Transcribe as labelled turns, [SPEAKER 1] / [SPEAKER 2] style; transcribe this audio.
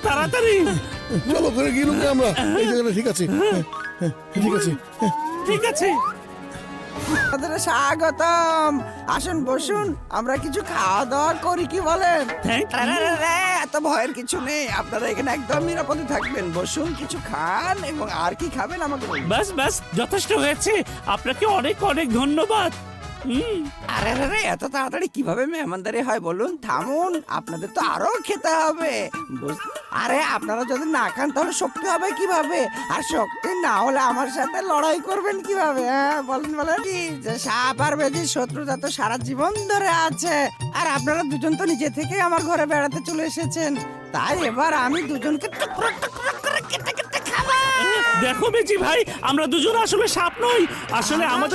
[SPEAKER 1] তাড়াতাড়ি
[SPEAKER 2] চলো করে গিয়ে লুকে আমরা এই জায়গাটা ঠিক আছে ঠিক আছে
[SPEAKER 1] ঠিক আছে।
[SPEAKER 3] আপনাদের স্বাগতম, আসুন বসুন, আমরা কিছু খাওয়া দাওয়া করি, কি বলেন?
[SPEAKER 1] Thank you.
[SPEAKER 3] আরে, এত ভয়ের কিছু নেই, আপনারা এখানে একদম নিরাপদে থাকবেন। বসুন, কিছু খান এবং আর কি খাবেন আমাকে বলুন।
[SPEAKER 1] বাস বাস যথেষ্ট হয়েছে, আপনাকে অনেক অনেক ধন্যবাদ।
[SPEAKER 3] আরে এত তাড়াতাড়ি কিভাবে মেহমানদারি হয় বলুন? থামুন, আপনাদের তো আরো খেতে হবে। আরে আপনারা যদি না খান তাহলে শক্তি হবে কিভাবে? আর শক্তি না হলে আমার সাথে লড়াই করবেন কিভাবে? হ্যাঁ বলেন বলেন কি যে সাপ আর বেজির শত্রুতা তো সারা জীবন ধরে আছে, আর আপনারা দুজন তো নিজে থেকে আমার ঘরে বেড়াতে চলে এসেছেন, তাই এবার আমি দুজনকে টুকরো টুকরো করে কেটে কেটে খাবো।
[SPEAKER 1] দেখো বেজি ভাই, আমরা দুজন আসলে সাপ নই, আসলে আমাদের